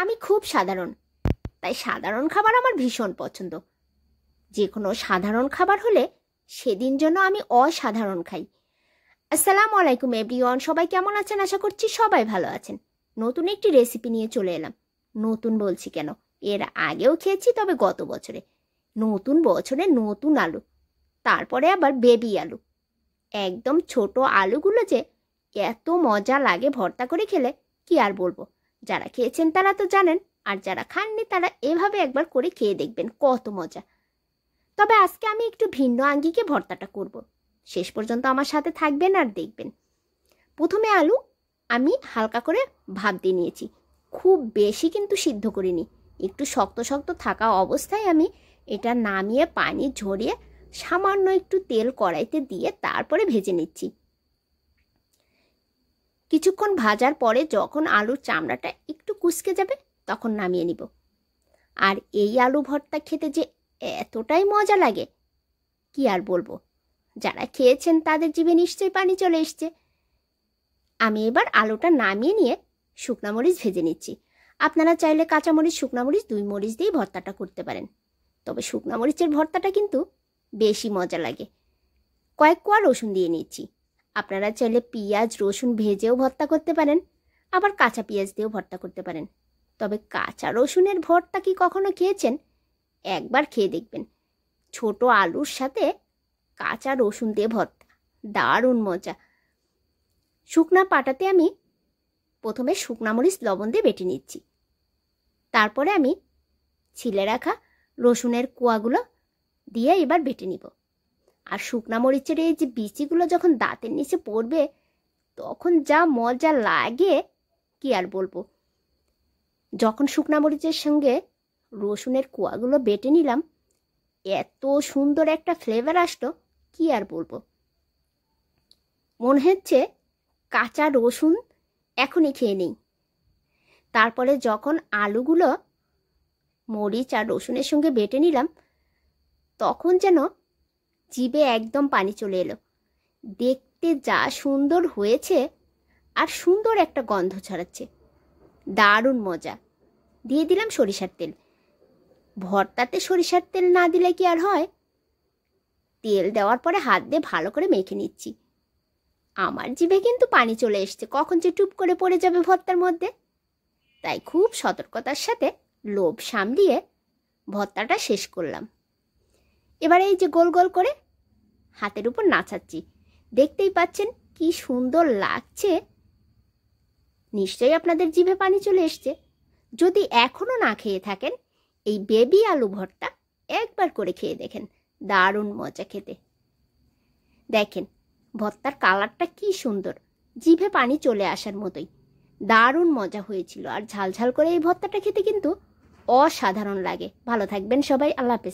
আমি খুব সাধারণ, তাই সাধারণ খাবার আমার ভীষণ পছন্দ। যে কোনো সাধারণ খাবার হলে সেদিন যেন আমি অসাধারণ খাই। আসসালামু আলাইকুম এভরিওয়ান, সবাই কেমন আছেন? আশা করছি সবাই ভালো আছেন। নতুন একটি রেসিপি নিয়ে চলে এলাম। নতুন বলছি কেন, এর আগেও খেয়েছি, তবে গত বছরে। নতুন বছরে নতুন আলু, তারপরে আবার বেবি আলু। একদম ছোট আলুগুলো যে এত মজা লাগে ভর্তা করে খেলে, কি আর বলবো। যারা খেয়েছেন তারা তো জানেন, আর যারা খাননি তারা এভাবে একবার করে খেয়ে দেখবেন, কত মজা। তবে আজকে আমি একটু ভিন্ন আঙ্গিকে ভর্তাটা করব। শেষ পর্যন্ত আমার সাথে থাকবেন আর দেখবেন। প্রথমে আলু আমি হালকা করে ভাপ দিয়ে নিয়েছি, খুব বেশি কিন্তু সিদ্ধ করিনি। একটু শক্ত শক্ত থাকা অবস্থায় আমি এটা নামিয়ে পানি ঝরিয়ে সামান্য একটু তেল কড়াইতে দিয়ে তারপরে ভেজে নিচ্ছি। কিছুক্ষণ ভাজার পরে যখন আলুর চামড়াটা একটু কুঁচকে যাবে তখন নামিয়ে নিব। আর এই আলু ভর্তা খেতে যে এতটাই মজা লাগে, কি আর বলবো। যারা খেয়েছেন তাদের জিভে নিশ্চয়ই পানি চলে এসছে। আমি এবার আলুটা নামিয়ে নিয়ে শুকনা মরিচ ভেজে নিচ্ছি। আপনারা চাইলে কাঁচামরিচ, শুকনা মরিচ, দুই মরিচ দিয়েই ভর্তাটা করতে পারেন। তবে শুকনা মরিচের ভর্তাটা কিন্তু বেশি মজা লাগে। কয়েক কোয়া রসুন দিয়ে নিচ্ছি। আপনারা চাইলে পেঁয়াজ রসুন ভেজেও ভর্তা করতে পারেন, আবার কাঁচা পেঁয়াজ দিয়েও ভর্তা করতে পারেন। তবে কাঁচা রসুনের ভর্তা কি কখনো খেয়েছেন? একবার খেয়ে দেখবেন। ছোট আলুর সাথে কাঁচা রসুন দিয়ে ভর্তা, দারুণ মজা। শুকনা পাটাতে আমি প্রথমে শুকনা মরিচ লবণ দিয়ে বেটে নিচ্ছি। তারপরে আমি ছিলে রাখা রসুনের কোয়াগুলো দিয়ে এবার বেটে নিব। আর শুকনা মরিচের এই যে বিচিগুলো যখন দাঁতের নিচে পড়বে তখন যা মজা লাগে, কি আর বলবো। যখন শুকনা মরিচের সঙ্গে রসুনের কোয়াগুলো বেটে নিলাম, এত সুন্দর একটা ফ্লেভার আসলো, কি আর বলবো। মনে হচ্ছে কাঁচা রসুন এখনই খেয়ে নেই। তারপরে যখন আলুগুলো মরিচ আর রসুনের সঙ্গে বেটে নিলাম, তখন যেন জিভে একদম পানি চলে এলো। দেখতে যা সুন্দর হয়েছে, আর সুন্দর একটা গন্ধ ছড়াচ্ছে, দারুণ মজা। দিয়ে দিলাম সরিষার তেল। ভর্তাতে সরিষার তেল না দিলে কি আর হয়। তেল দেওয়ার পরে হাত দিয়ে ভালো করে মেখে নিচ্ছি। আমার জিভে কিন্তু পানি চলে এসছে, কখন যে টুপ করে পড়ে যাবে ভর্তার মধ্যে। তাই খুব সতর্কতার সাথে লোভ সামলিয়ে ভর্তাটা শেষ করলাম। এবার এই যে গোল গোল করে হাতের উপর নাচাচ্ছি, দেখতেই পাচ্ছেন কি সুন্দর লাগছে। নিশ্চয়ই আপনাদের জিভে পানি চলে এসছে। যদি এখনো না খেয়ে থাকেন, এই বেবি আলু ভর্তা একবার করে খেয়ে দেখেন, দারুণ মজা খেতে। দেখেন ভর্তার কালারটা কি সুন্দর, জিভে পানি চলে আসার মতোই। দারুণ মজা হয়েছিল। আর ঝাল ঝাল করে এই ভর্তাটা খেতে কিন্তু অসাধারণ লাগে। ভালো থাকবেন সবাই, আল্লাহ হাফেজ।